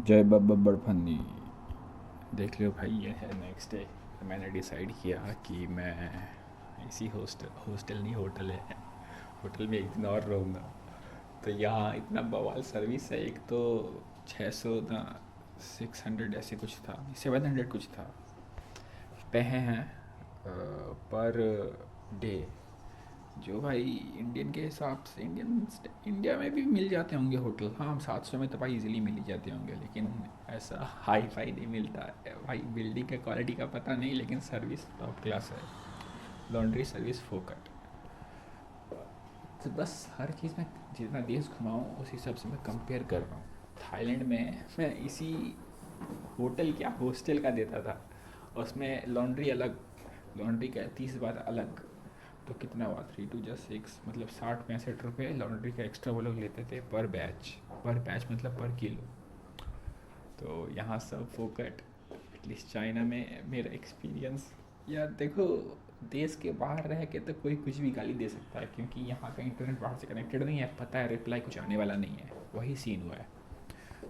जय बब्बर बड़फन्नी। देख लो भाई, ये है नेक्स्ट डे। मैंने डिसाइड किया कि मैं इसी हॉस्टल नहीं, होटल है, होटल में एक दिन और रहूँगा। तो यहाँ इतना बवाल सर्विस है। एक तो 600 ना 600 ऐसे कुछ था, 700 कुछ था पे हैं पर डे। जो भाई इंडियन के हिसाब से, इंडिया में भी मिल जाते होंगे होटल, हाँ 700 में तो भाई इजीली मिल ही जाते होंगे, लेकिन ऐसा हाई फाई नहीं मिलता है भाई। बिल्डिंग का क्वालिटी का पता नहीं, लेकिन सर्विस टॉप क्लास है। लॉन्ड्री सर्विस फोकट। तो बस हर चीज़ में जितना देश घुमाऊँ उस हिसाब से मैं कंपेयर कर रहा हूँ। थाईलैंड में मैं इसी होटल क्या हॉस्टल का देता था, उसमें लॉन्ड्री अलग, लॉन्ड्री का 30 बार अलग। तो कितना हुआ, 3 2 जा 6, मतलब 60 65 रुपये लॉन्ड्री का एक्स्ट्रा वो लोग लेते थे पर बैच। पर बैच मतलब पर किलो। तो यहाँ सब फोकट। एटलीस्ट चाइना में मेरा एक्सपीरियंस, या देखो, देश के बाहर रह के तो कोई कुछ भी गाली दे सकता है, क्योंकि यहाँ का इंटरनेट बाहर से कनेक्टेड नहीं है, पता है रिप्लाई कुछ आने वाला नहीं है, वही सीन हुआ है।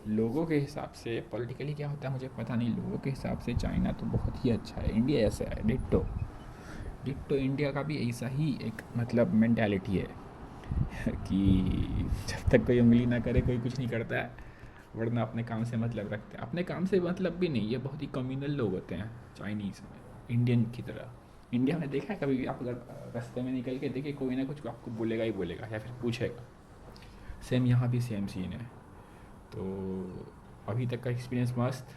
लोगों के हिसाब से पॉलिटिकली क्या होता है मुझे पता नहीं, लोगों के हिसाब से चाइना तो बहुत ही अच्छा है, इंडिया ऐसा है डिट्टो। डिट्टो इंडिया का भी ऐसा ही एक मतलब मेंटालिटी है कि जब तक कोई उंगली ना करे कोई कुछ नहीं करता है, वरना अपने काम से मतलब रखते हैं। अपने काम से मतलब भी नहीं, ये बहुत ही कम्युनल लोग होते हैं चाइनीज़ में, इंडियन की तरह। इंडिया में देखा है कभी भी आप अगर रास्ते में निकल के देखे, कोई ना कुछ आपको बोलेगा ही बोलेगा या फिर पूछेगा। सेम यहाँ भी सेम सीन है। तो अभी तक का एक्सपीरियंस मस्त,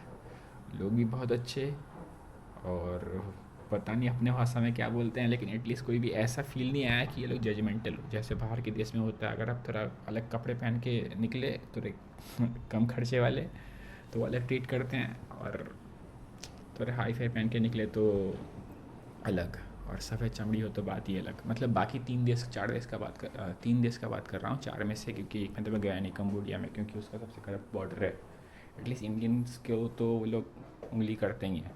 लोग भी बहुत अच्छे। और पता नहीं अपने भाषा में क्या बोलते हैं, लेकिन एटलीस्ट कोई भी ऐसा फील नहीं आया कि ये लोग जजमेंटल हो, जैसे बाहर के देश में होता है। अगर आप थोड़ा अलग कपड़े पहन के निकले तो कम खर्चे वाले, तो वो अलग ट्रीट करते हैं, और थोड़े हाई फाई पहन के निकले तो अलग, और सफ़ेद चमड़ी हो तो बात ही अलग। मतलब बाकी 3 देश 4 देश का बात कर 3 देश का बात कर रहा हूँ, 4 में से, क्योंकि एक में तो मैं गया नहीं, कम्बोडिया में, क्योंकि उसका सबसे करप्ट बॉर्डर है। एटलीस्ट इंडियंस को तो वो लोग उंगली करते ही हैं।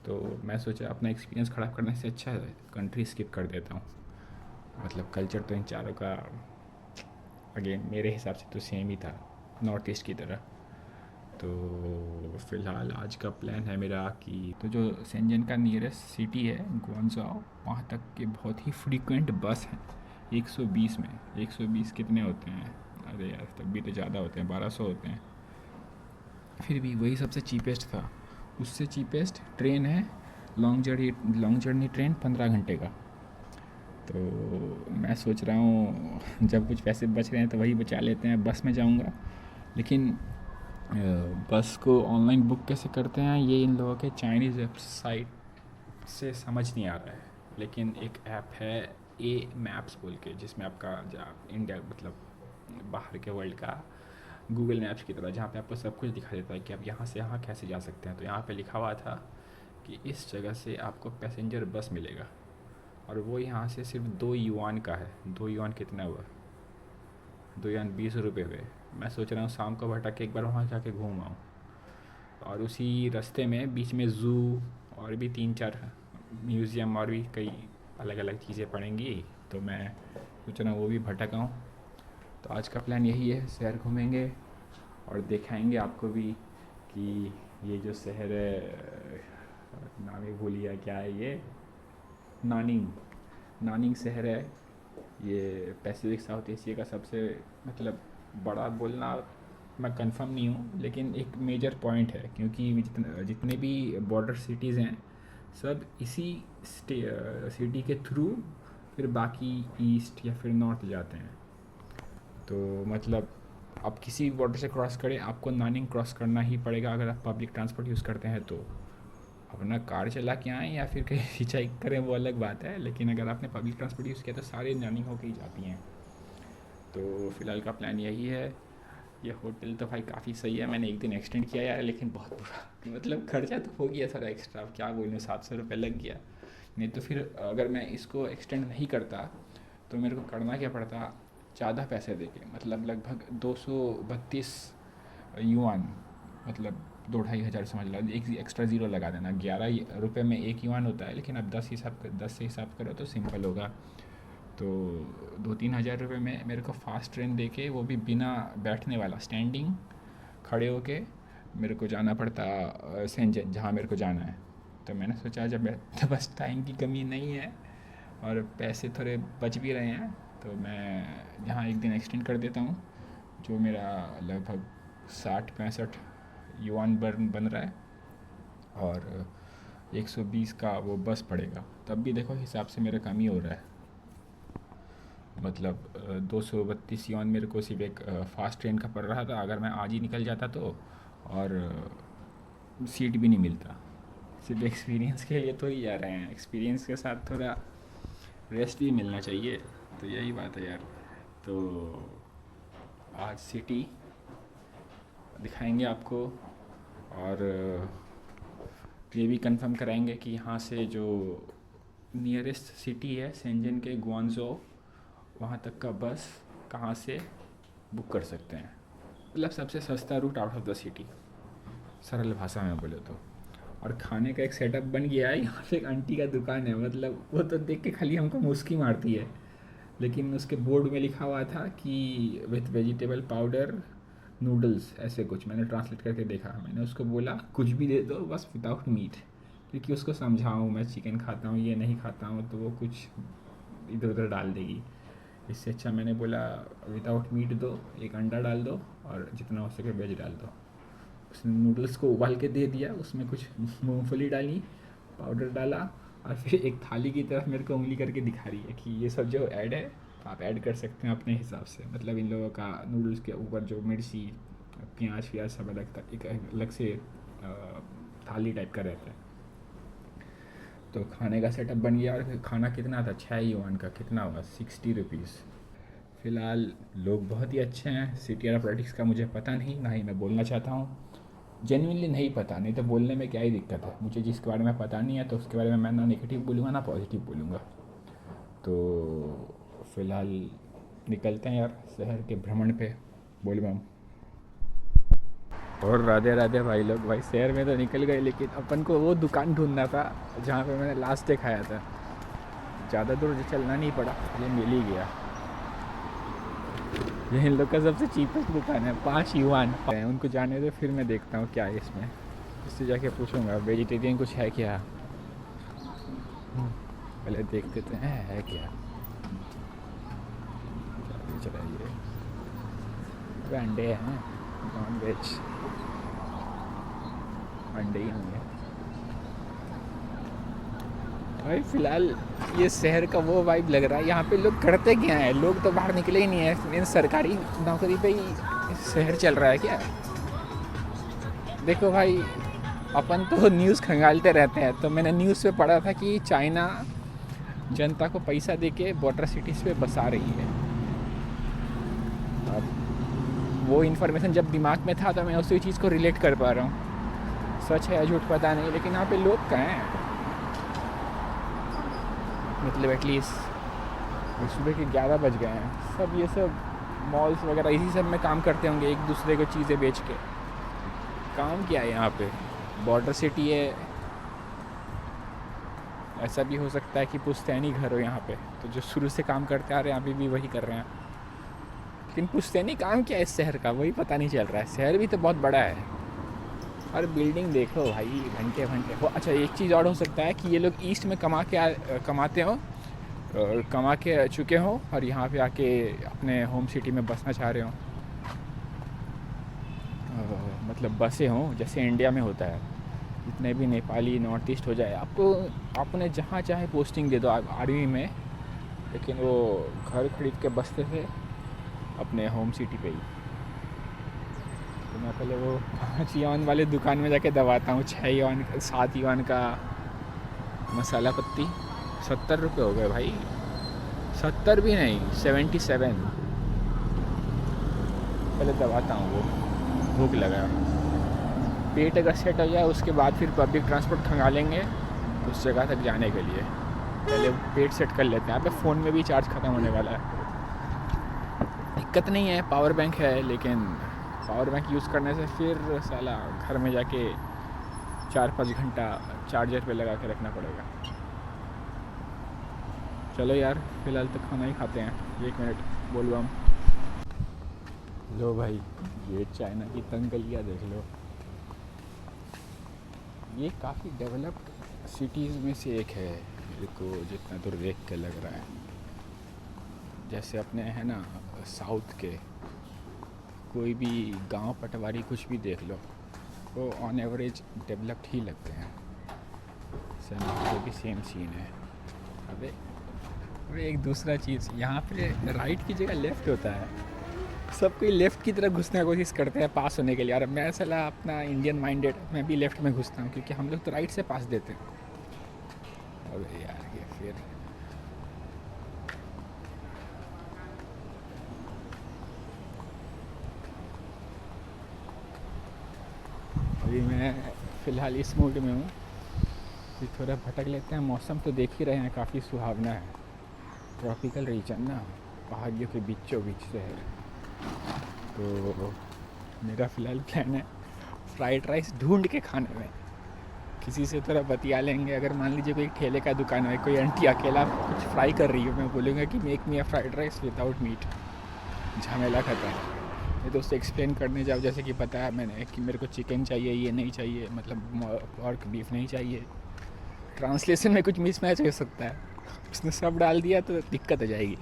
तो मैं सोचा अपना एक्सपीरियंस ख़राब करने से अच्छा है कंट्री स्किप कर देता हूँ। मतलब कल्चर तो इन चारों का अगेन मेरे हिसाब से तो सेम ही था, नॉर्थ ईस्ट की तरह। तो फ़िलहाल आज का प्लान है मेरा कि तो जो शेंजन का नियरेस्ट सिटी है ग्वांगझोउ, वहाँ तक के बहुत ही फ्रीक्वेंट बस हैं। 120 में, 120 कितने होते हैं, अरे यार तब भी तो ज़्यादा होते हैं, 1200 होते हैं। फिर भी वही सबसे चीपेस्ट था। उससे चीपेस्ट ट्रेन है, लॉन्ग जर्नी ट्रेन 15 घंटे का। तो मैं सोच रहा हूँ जब कुछ पैसे बच रहे हैं तो वही बचा लेते हैं, बस में जाऊँगा। लेकिन बस को ऑनलाइन बुक कैसे करते हैं ये इन लोगों के चाइनीज़ वेबसाइट से समझ नहीं आ रहा है। लेकिन एक ऐप है ए मैप्स बोल के, जिसमें आपका इंडिया मतलब बाहर के वर्ल्ड का गूगल मैप्स की तरह, जहाँ पे आपको सब कुछ दिखा देता है कि आप यहाँ से यहाँ कैसे जा सकते हैं। तो यहाँ पे लिखा हुआ था कि इस जगह से आपको पैसेंजर बस मिलेगा, और वो यहाँ से सिर्फ 2 युआन का है। 2 युआन कितना हुआ, 2 युआन 20 रुपये हुए। मैं सोच रहा हूँ शाम को भटक के एक बार वहाँ जाके घूम आऊँ। और उसी रास्ते में बीच में ज़ू और भी 3 4 म्यूज़ियम और भी कई अलग अलग चीज़ें पड़ेंगी। तो मैं सोच रहा हूँ वो भी भटक आऊँ। तो आज का प्लान यही है, शहर घूमेंगे और दिखाएंगे आपको भी कि ये जो शहर है, नाम ही भूल गया क्या है ये, नानिंग। नानिंग शहर है ये, पैसिफिक साउथ एशिया का सबसे मतलब बड़ा बोलना मैं कंफर्म नहीं हूँ, लेकिन एक मेजर पॉइंट है, क्योंकि जितने भी बॉर्डर सिटीज़ हैं सब इसी सिटी के थ्रू फिर बाकी ईस्ट या फिर नॉर्थ जाते हैं। तो मतलब आप किसी भी बॉर्डर से क्रॉस करें, आपको नानिंग क्रॉस करना ही पड़ेगा। अगर आप पब्लिक ट्रांसपोर्ट यूज़ करते हैं तो अपना कार चला के आएँ या फिर कहीं सिंचाई करें वो अलग बात है, लेकिन अगर आपने पब्लिक ट्रांसपोर्ट यूज़ किया तो सारे नानिंग होके ही जाती हैं। तो फ़िलहाल का प्लान यही है। ये होटल तो भाई काफ़ी सही है, मैंने एक दिन एक्सटेंड किया यार, लेकिन बहुत बुरा मतलब खर्चा तो हो गया सारा एक्स्ट्रा, अब क्या बोलूँ, 700 रुपये लग गया। नहीं तो फिर अगर मैं इसको एक्सटेंड नहीं करता तो मेरे को करना क्या पड़ता, ज़्यादा पैसे दे के, मतलब लगभग 232 युआन, मतलब 2 ढाई हज़ार समझ लो, एक एक्स्ट्रा ज़ीरो लगा देना। 11 रुपये में 1 युआन होता है, लेकिन अब 10 से हिसाब करो तो सिंपल होगा। तो 2 3 हज़ार रुपये में मेरे को फास्ट ट्रेन दे के, वो भी बिना बैठने वाला, स्टैंडिंग, खड़े होके मेरे को जाना पड़ता सेंजन, जहाँ मेरे को जाना है। तो मैंने सोचा जब मेरे तो बस टाइम की कमी नहीं है और पैसे थोड़े बच भी रहे हैं, तो मैं यहाँ एक दिन एक्सटेंड कर देता हूँ, जो मेरा लगभग 60-65 युआन बन रहा है, और 120 का वो बस पड़ेगा। तब भी देखो हिसाब से मेरा कम ही हो रहा है। मतलब 232 युआन मेरे को सिर्फ एक फास्ट ट्रेन का पड़ रहा था, अगर मैं आज ही निकल जाता तो। और सीट भी नहीं मिलता। सिर्फ एक्सपीरियंस के लिए तो ही जा रहे हैं, एक्सपीरियंस के साथ थोड़ा रेस्ट भी मिलना चाहिए। तो यही बात है यार। तो आज सिटी दिखाएंगे आपको, और ये भी कंफर्म कराएंगे कि यहाँ से जो नियरेस्ट सिटी है शेंजन के ग्वांगझो, वहाँ तक का बस कहाँ से बुक कर सकते हैं। मतलब सबसे सस्ता route out of the city, सरल भाषा में बोले तो। और खाने का एक सेटअप बन गया है। यहाँ पे एक आंटी का दुकान है, मतलब वो तो देख के खाली हमको मुस्की मारती है, लेकिन उसके बोर्ड में लिखा हुआ था कि विथ वेजिटेबल पाउडर नूडल्स, ऐसे कुछ। मैंने ट्रांसलेट करके देखा, मैंने उसको बोला कुछ भी दे दो बस विदाउट मीट, क्योंकि उसको समझाऊँ मैं चिकन खाता हूँ ये नहीं खाता हूँ, तो वो कुछ इधर उधर डाल देगी। इससे अच्छा मैंने बोला विदाउट मीट दो, एक अंडा डाल दो और जितना हो सके वेज डाल दो। उसने नूडल्स को उबाल के दे दिया, उसमें कुछ मूंगफली डाली, पाउडर डाला, और फिर एक थाली की तरफ मेरे को उंगली करके दिखा रही है कि ये सब जो ऐड है आप ऐड कर सकते हैं अपने हिसाब से। मतलब इन लोगों का नूडल्स के ऊपर जो मिर्ची प्याज व्याज सब अलग था, एक अलग से थाली टाइप का रहता है। तो खाने का सेटअप बन गया। और खाना कितना था, 6 युआन का, कितना हुआ 60 रुपीज़। फ़िलहाल लोग बहुत ही अच्छे हैं। सिटी और पॉलिटिक्स का मुझे पता नहीं, ना ही मैं बोलना चाहता हूँ, जेन्युइनली नहीं पता। नहीं तो बोलने में क्या ही दिक्कत है, मुझे जिसके बारे में पता नहीं है तो उसके बारे में मैं ना नेगेटिव बोलूँगा ना पॉजिटिव बोलूँगा। तो फ़िलहाल निकलते हैं यार शहर के भ्रमण पे, बोल बम। और राधे राधे भाई लोग। भाई शहर में तो निकल गए, लेकिन अपन को वो दुकान ढूंढना था जहाँ पे मैंने लास्ट डे खाया था। ज़्यादा दूर चलना नहीं पड़ा, ये मिल ही गया। ये इन लोग का सबसे चीपेस्ट दुकान है, 5 युआन। उनको जाने दो, फिर मैं देखता हूँ क्या है इसमें। इससे जाके पूछूंगा वेजिटेरियन कुछ है क्या। पहले देख देते हैं है क्या। चलाइए, अंडे हैं, नॉन वेज अंडे ही होंगे भाई। फ़िलहाल ये शहर का वो वाइब लग रहा है। यहाँ पे लोग करते क्या हैं, लोग तो बाहर निकले ही नहीं है। इन सरकारी नौकरी पे ही शहर चल रहा है क्या। देखो भाई, अपन तो न्यूज़ खंगालते रहते हैं। तो मैंने न्यूज़ पे पढ़ा था कि चाइना जनता को पैसा देके बॉर्डर सिटीज़ पे बसा रही है। अब वो इन्फॉर्मेशन जब दिमाग में था तो मैं उसी चीज़ को रिलेट कर पा रहा हूँ। सच है या झूठ पता नहीं, लेकिन यहाँ पे लोग कहाँ हैं। मतलब एटलीस्ट सुबह के 11 बज गए हैं। सब ये सब मॉल्स वगैरह इसी सब में काम करते होंगे, एक दूसरे को चीज़ें बेच के। काम क्या है यहाँ पे, बॉर्डर सिटी है। ऐसा भी हो सकता है कि पुश्तैनी घर हो यहाँ पे, तो जो शुरू से काम करते आ रहे हैं अभी भी वही कर रहे हैं। लेकिन पुश्तैनी काम क्या है इस शहर का, वही पता नहीं चल रहा है। शहर भी तो बहुत बड़ा है, और बिल्डिंग देखो भाई, घंटे घंटे हो। अच्छा, एक चीज़ और हो सकता है कि ये लोग ईस्ट में कमाते हो, कमा के चुके हों, और यहाँ पे आके अपने होम सिटी में बसना चाह रहे हों। मतलब बसे हों जैसे इंडिया में होता है। जितने भी नेपाली नॉर्थ ईस्ट हो जाए, आपको आपने जहाँ चाहे पोस्टिंग दे दो आर्मी में, लेकिन वो घर खरीद के बसते थे अपने होम सिटी पे ही। तो मैं पहले वो 5 युआन वाले दुकान में जाके दबाता हूँ। 6 युआन 7 युआन का मसाला पत्ती 70 रुपये हो गए भाई। 70 भी नहीं, 77। पहले दबाता हूँ, वो भूख लगा। पेट अगर सेट हो जाए उसके बाद फिर पब्लिक ट्रांसपोर्ट खंगालेंगे उस जगह तक जाने के लिए। पहले पेट सेट कर लेते हैं। अब फ़ोन में भी चार्ज ख़त्म होने वाला है। दिक्कत नहीं है, पावर बैंक है, लेकिन पावर बैंक यूज़ करने से फिर साला घर में जाके 4-5 घंटा चार्जर पे लगा के रखना पड़ेगा। चलो यार, फ़िलहाल तो खाना ही खाते हैं। 1 मिनट बोलो हम। लो भाई, ये चाइना की तंग गलियाँ देख लो। ये काफ़ी डेवलप्ड सिटीज़ में से एक है, मेरे को जितना दूर देख के लग रहा है। जैसे अपने है ना साउथ के कोई भी गांव पटवारी कुछ भी देख लो, वो ऑन एवरेज डेवलप्ड ही लगते हैं। सेम भी सेम सीन है। अबे अबे एक दूसरा चीज़, यहाँ पे राइट की जगह लेफ़्ट होता है, सब कोई लेफ़्ट की तरफ घुसने की कोशिश करते हैं पास होने के लिए। और मैं साला अपना इंडियन माइंडेड, मैं भी लेफ़्ट में घुसता हूँ क्योंकि हम लोग तो राइट से पास देते हैं। अबे यार ये फिर अभी मैं फ़िलहाल इस मूड में हूँ कि थोड़ा भटक लेते हैं। मौसम तो देख ही रहे हैं, काफ़ी सुहावना है। ट्रॉपिकल रीजन ना, पहाड़ियों के बीचों बीच से है। तो मेरा फ़िलहाल प्लान है फ्राइड राइस ढूंढ के खाने में। किसी से थोड़ा बतिया लेंगे। अगर मान लीजिए कोई ठेले का दुकान है, कोई आंटी अकेला कुछ फ्राई कर रही है, मैं बोलूँगा कि मेक मी अ फ्राइड राइस विदाउट मीट, झमेला खत्म। ये तो उससे एक्सप्लेन करने जाओ जैसे कि पता है मैंने कि मेरे को चिकन चाहिए, ये नहीं चाहिए, मतलब पॉर्क बीफ नहीं चाहिए, ट्रांसलेशन में कुछ मिसमैच हो सकता है। उसने सब डाल दिया तो दिक्कत हो जाएगी।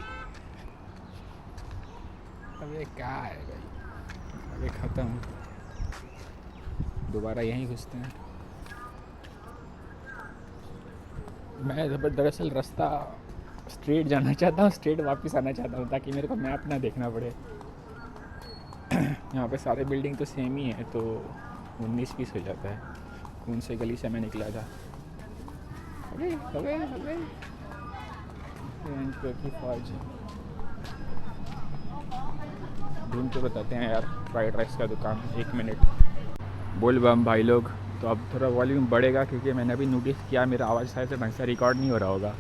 अबे क्या है भाई, अबे ख़त्म, दोबारा यहीं घुसते हैं। मैं दरअसल रास्ता स्ट्रेट जाना चाहता हूँ, स्ट्रेट वापस आना चाहता हूँ ताकि मेरे को मैप ना देखना पड़े। यहाँ पे सारे बिल्डिंग तो सेम ही है, तो 19-20 हो जाता है। कौन से गली से मैं निकला था? अबे अबे अबे की फौज ढूंढ के बताते हैं यार फ्राइड राइस का दुकान। 1 मिनट बोल बम भाई लोग। तो अब थोड़ा वॉल्यूम बढ़ेगा क्योंकि मैंने अभी नोटिस किया मेरा आवाज़ शायद से ढंग से रिकॉर्ड नहीं हो रहा होगा।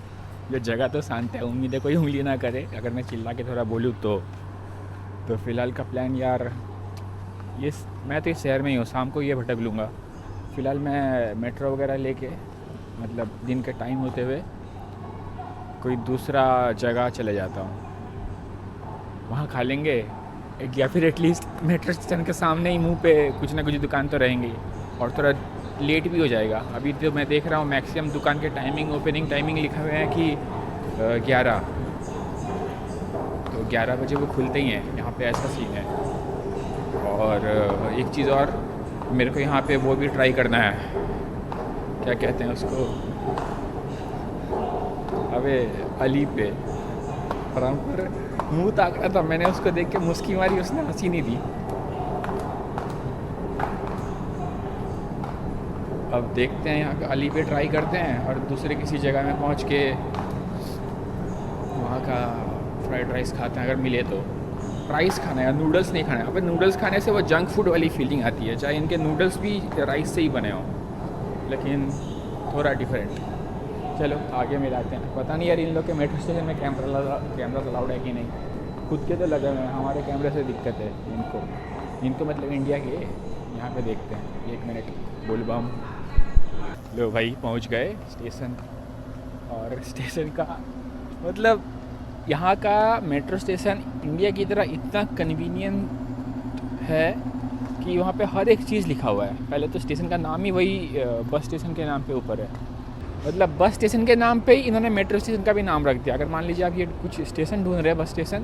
ये जगह तो शांत है, उम्मीद है कोई उंगली ना करे अगर मैं चिल्ला के थोड़ा बोलूँ तो फ़िलहाल का प्लान यार ये, मैं तो इस शहर में ही हूँ, शाम को ये भटक लूँगा। फ़िलहाल मैं मेट्रो वगैरह लेके, मतलब दिन के टाइम होते हुए कोई दूसरा जगह चले जाता हूँ, वहाँ खा लेंगे या फिर एटलीस्ट मेट्रो स्टेशन के सामने ही मुंह पे कुछ ना कुछ दुकान तो रहेंगी। और थोड़ा लेट भी हो जाएगा। अभी तो मैं देख रहा हूँ मैक्सिमम दुकान के टाइमिंग, ओपनिंग टाइमिंग लिखा हुआ है कि 11, तो 11 बजे वो खुलते ही हैं यहाँ पे, ऐसा सीन है। और एक चीज़ और मेरे को यहाँ पे वो भी ट्राई करना है, क्या कहते हैं उसको, अबे अली पे पर मुँह ताक रहा था, मैंने उसको देख के मुस्की मारी, उसने हंसी नहीं दी। अब देखते हैं यहाँ पे अली पे ट्राई करते हैं और दूसरे किसी जगह में पहुँच के वहाँ का फ्राइड राइस खाते हैं अगर मिले तो। राइस खाना है, नूडल्स नहीं खाना है। अब नूडल्स खाने से वो जंक फूड वाली फीलिंग आती है, चाहे इनके नूडल्स भी राइस से ही बने हों, लेकिन थोड़ा डिफरेंट। चलो आगे मिलाते हैं। पता नहीं यार इन लोग के मेट्रो स्टेशन में कैमरा अलाउड है कि नहीं। खुद के तो लगे हुए हैं, हमारे कैमरे से दिक्कत है इनको मतलब इंडिया के। यहाँ पे देखते हैं, 1 मिनट बोल बम। लो भाई पहुँच गए स्टेशन। और स्टेशन का मतलब यहाँ का मेट्रो स्टेशन इंडिया की तरह इतना कन्वीनियंट है कि वहाँ पे हर एक चीज़ लिखा हुआ है। पहले तो स्टेशन का नाम ही वही बस स्टेशन के नाम पे ऊपर है, मतलब बस स्टेशन के नाम पे ही इन्होंने मेट्रो स्टेशन का भी नाम रख दिया। अगर मान लीजिए आप ये कुछ स्टेशन ढूंढ रहे हैं, बस स्टेशन,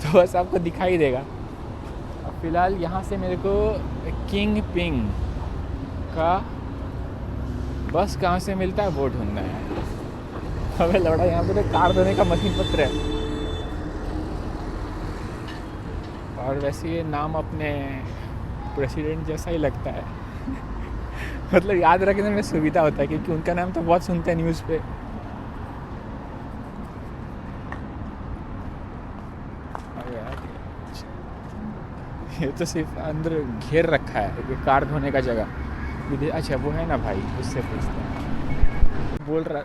तो बस आपको दिखाई देगा। अब फ़िलहाल यहाँ से मेरे को किंग पिंग का बस कहाँ से मिलता है वो ढूंढना है। हमें लौड़ा यहाँ पे तो कार धोने का मशीन पत्र है। और वैसे ये नाम अपने प्रेसिडेंट जैसा ही लगता है। मतलब याद रखने में सुविधा होता है क्योंकि उनका नाम तो बहुत सुनते हैं न्यूज़ पे। ये तो सिर्फ अंदर घेर रखा है, ये कार धोने का जगह। अच्छा वो है ना भाई, उससे पूछते हैं। बोल रहा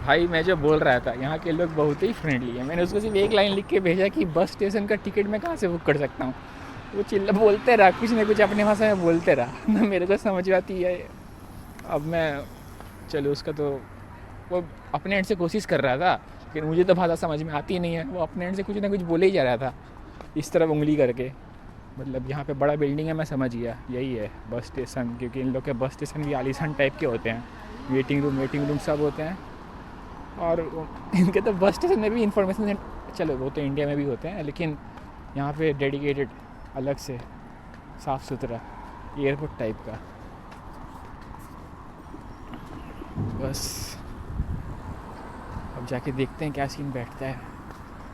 भाई, मैं जो बोल रहा था यहाँ के लोग बहुत ही फ्रेंडली है। मैंने उसको सिर्फ एक लाइन लिख के भेजा कि बस स्टेशन का टिकट मैं कहाँ से बुक कर सकता हूँ। वो चिल्ला बोलते रहा, कुछ ना कुछ अपने भाषा में बोलते रहा ना, मेरे को समझ आती है। अब मैं चलो उसका तो वो अपने एंड से कोशिश कर रहा था, लेकिन मुझे तो भाषा समझ में आती ही नहीं है। वो अपने एंड से कुछ ना कुछ बोले ही जा रहा था, इस तरफ उंगली करके। मतलब यहाँ पे बड़ा बिल्डिंग है, मैं समझ गया यही है बस स्टेशन, क्योंकि इन लोग के बस स्टेशन भी आलीशान टाइप के होते हैं, वेटिंग रूम सब होते हैं। और इनके तो बस स्टेशन में भी इंफॉर्मेशन, चलो वो तो इंडिया में भी होते हैं, लेकिन यहाँ पे डेडिकेटेड अलग से साफ़ सुथरा एयरपोर्ट टाइप का। बस अब जाके देखते हैं क्या सीन बैठता है।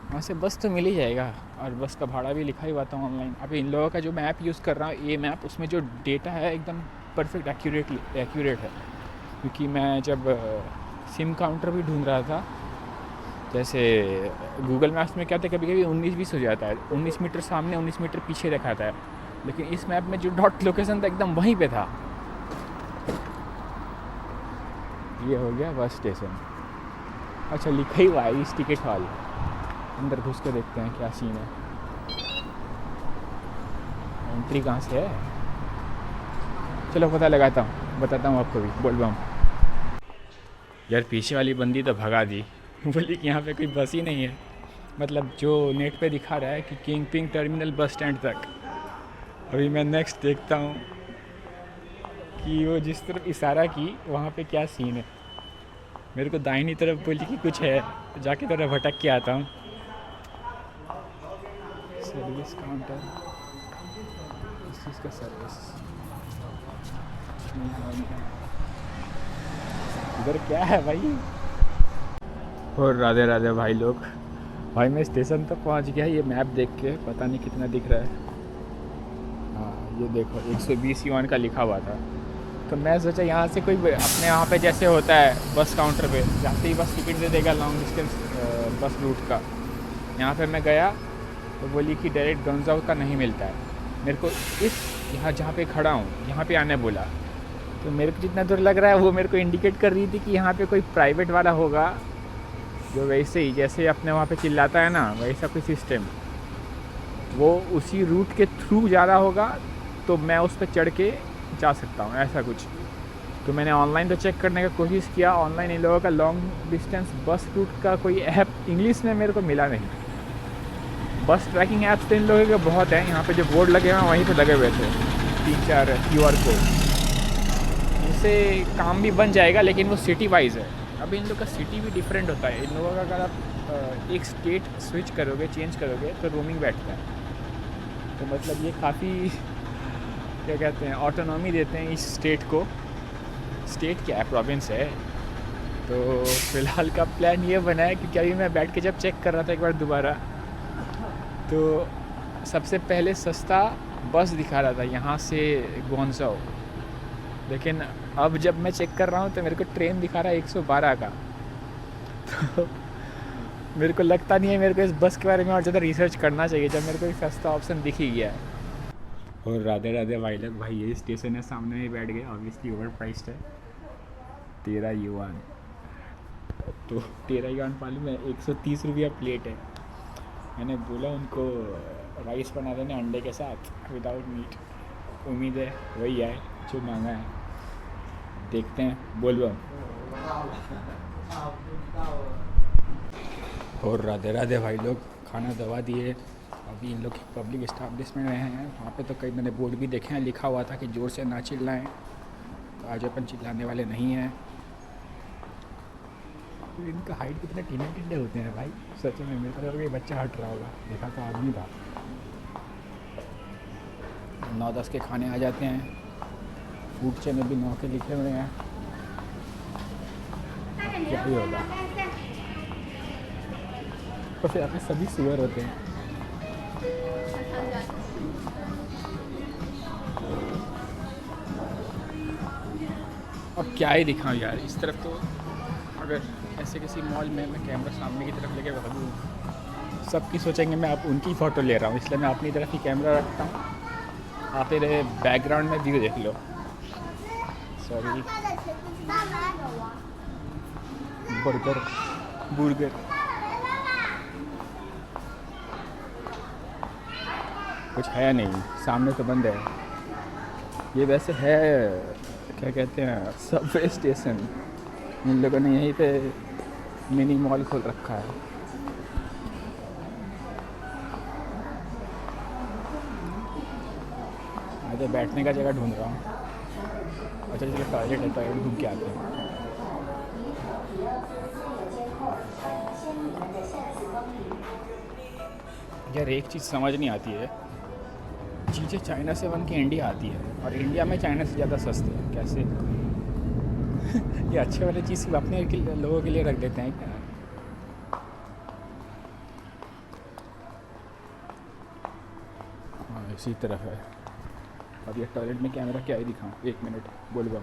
वहाँ से बस तो मिल ही जाएगा, और बस का भाड़ा भी लिखा ही हुआ था ऑनलाइन। अभी इन लोगों का जो मैप यूज़ कर रहा हूँ, ये मैप, उसमें जो डेटा है एकदम परफेक्ट एक्यूरेट है। क्योंकि मैं जब सिम काउंटर भी ढूंढ रहा था, जैसे गूगल मैप्स में क्या था, कभी कभी 19-20 हो जाता है, 19 मीटर सामने 19 मीटर पीछे दिखाता है, लेकिन इस मैप में जो डॉट लोकेशन था एकदम वहीं पे था। ये हो गया बस स्टेशन। अच्छा, लिखा ही हुआ है इस टिकट हॉल। अंदर घुस के देखते हैं क्या सीन है। एंट्री कहाँ से है, चलो पता लगाता हूँ, बताता हूँ आपको भी। बोल बम यार, पीछे वाली बंदी तो भगा दी, बोली कि यहाँ पे कोई बस ही नहीं है। मतलब जो नेट पे दिखा रहा है कि king ping terminal bus stand तक। अभी मैं नेक्स्ट देखता हूँ कि वो जिस तरफ इशारा की वहाँ पे क्या सीन है। मेरे को दाहिनी तरफ बोली कि कुछ है, जाके थोड़ा भटक के आता हूँ। सर्विस काउंटर, इस चीज़ का सर्विस इधर क्या है भाई। और राधे राधे भाई लोग। भाई मैं स्टेशन तक पहुंच गया, ये मैप देख के पता नहीं कितना दिख रहा है। हाँ ये देखो 120 युआन का लिखा हुआ था। तो मैं सोचा यहाँ से कोई अपने यहाँ पे जैसे होता है बस काउंटर पे जाते ही बस टिकट दे देगा लॉन्ग डिस्टेंस बस रूट का। यहाँ पे मैं गया तो बोली कि डायरेक्ट गंजाऊ का नहीं मिलता है। मेरे को इस यहाँ जहाँ पे खड़ा हूँ यहाँ पे आने बोला, तो मेरे को जितना दूर लग रहा है वो मेरे को इंडिकेट कर रही थी कि यहाँ पे कोई प्राइवेट वाला होगा जो वैसे ही जैसे अपने वहाँ पे चिल्लाता है ना, वैसा कोई सिस्टम, वो उसी रूट के थ्रू जा रहा होगा, तो मैं उस पर चढ़ के जा सकता हूँ, ऐसा कुछ। तो मैंने ऑनलाइन तो चेक करने का कोशिश किया, ऑनलाइन इन लोगों का लॉन्ग डिस्टेंस बस रूट का कोई ऐप इंग्लिश में मेरे को मिला नहीं। बस ट्रैकिंग ऐप्स तो इन लोगों के बहुत हैं, यहाँ पे जो बोर्ड लगे हुए हैं वहीं पे लगे हुए थे 3-4 QR कोड, इससे काम भी बन जाएगा, लेकिन वो सिटी वाइज है। अभी इन लोग का सिटी भी डिफरेंट होता है। इन लोगों का अगर आप एक स्टेट स्विच करोगे, चेंज करोगे, तो रोमिंग बैठता है। तो मतलब ये काफ़ी क्या कहते हैं, ऑटोनॉमी देते हैं इस स्टेट को। स्टेट क्या है, प्रोविंस है। तो फ़िलहाल का प्लान ये बना है, क्योंकि अभी मैं बैठ के जब चेक कर रहा था एक बार दोबारा, तो सबसे पहले सस्ता बस दिखा रहा था यहाँ से ग्वांगझो, लेकिन अब जब मैं चेक कर रहा हूँ तो मेरे को ट्रेन दिखा रहा है 112 का। तो मेरे को लगता नहीं है मेरे को इस बस के बारे में और ज़्यादा रिसर्च करना चाहिए, जब मेरे को एक सस्ता ऑप्शन दिख ही गया है। और राधे राधे भाई लोग, भाई ये स्टेशन है, सामने ही बैठ गए, ऑब्वियसली ओवर प्राइस्ड है, 13 युआन। तो 13 युआन मालूम है 130 रुपया प्लेट है। मैंने बोला उनको राइस बना देने अंडे के साथ विदाउट मीट, उम्मीद है वही आए जो मांगा है। देखते हैं, बोल बम। और राधे राधे भाई लोग, खाना दवा दिए, अभी इन लोग पब्लिक इस्टेब्लिशमेंट में हैं। वहाँ पे तो कई मैंने बोर्ड भी देखे हैं, लिखा हुआ था कि ज़ोर से ना चिल्लाएं, तो आज अपन चिल्लाने वाले नहीं हैं। तो इनका हाइट कितने टिंडे होते हैं भाई, सच में मेरे को ये बच्चा हट रहा होगा, देखा तो आदमी था। 9-10 के खाने आ जाते हैं, फूड चेन में भी 9 के लिखे हुए हैं, क्या ही होगा। तो फिर यहाँ पे सभी सुअर होते हैं। अब क्या ही दिखाऊँ यार, इस तरफ तो अगर ऐसे किसी मॉल में मैं कैमरा सामने की तरफ लेके भागूँ, सबकी सोचेंगे मैं आप उनकी फ़ोटो ले रहा हूँ, इसलिए मैं अपनी तरफ ही कैमरा रखता हूँ। आप मेरे बैकग्राउंड में व्यू देख लो। सॉरी, बर्गर कुछ है नहीं, सामने तो बंद है। ये वैसे है क्या कहते हैं, सबवे स्टेशन। इन लोगों ने यहीं पे मिनी मॉल खोल रखा है। तो बैठने का जगह ढूंढ रहा हूँ। अच्छा चलो टॉयलेट है, टॉयलेट घूम के आते हैं। यार एक चीज़ समझ नहीं आती है, चीज़ें चाइना से बन के इंडिया आती है और इंडिया में चाइना से ज़्यादा सस्ते हैं, कैसे? ये अच्छे वाली चीज़ सिर्फ अपने लोगों के लिए रख देते हैं क्या? हाँ इसी तरफ है। अब ये टॉयलेट में कैमरा क्या ही दिखाऊँ, 1 मिनट बोलूँगा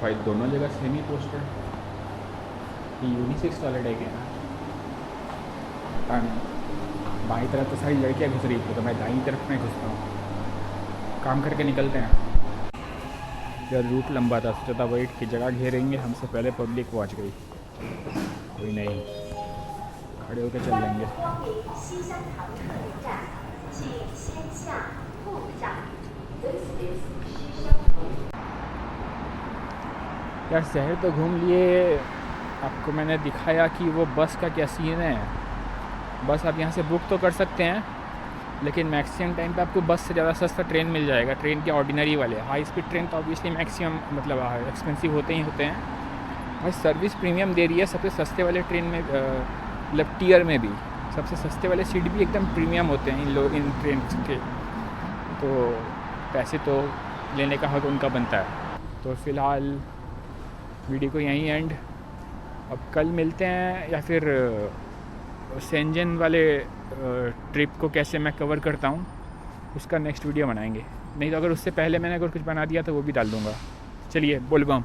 भाई। दोनों जगह सेम ही पोस्टर, ये यूनिसेक्स टॉयलेट है क्या? बाईं तरफ तो सारी लड़कियाँ घुस रही थी, तो मैं दाईं तरफ में घुसता हूँ। काम करके निकलते हैं यार। रूट लंबा था, सोचा था वेट की जगह घेरेंगे, हमसे पहले पब्लिक पहुँच गई। कोई नहीं, खड़े होकर चल लेंगे। यार शहर तो घूम लिए, आपको मैंने दिखाया कि वो बस का क्या सीन है। बस आप यहाँ से बुक तो कर सकते हैं, लेकिन मैक्सिमम टाइम पे आपको बस से ज़्यादा सस्ता ट्रेन मिल जाएगा। ट्रेन के ऑर्डिनरी वाले, हाई स्पीड ट्रेन तो ऑब्वियसली मैक्सिमम मतलब एक्सपेंसिव होते ही होते हैं। और सर्विस प्रीमियम दे रही है सबसे सस्ते वाले ट्रेन में, मतलब टियर में भी सबसे सस्ते वाले सीट भी एकदम प्रीमियम होते हैं इन ट्रेन के। तो पैसे तो लेने का हक उनका बनता है। तो फ़िलहाल वीडियो को यहीं एंड, अब कल मिलते हैं, या फिर शेंजन वाले ट्रिप को कैसे मैं कवर करता हूँ उसका नेक्स्ट वीडियो बनाएंगे। नहीं तो अगर उससे पहले मैंने अगर कुछ बना दिया तो वो भी डाल दूँगा। चलिए बोल बम।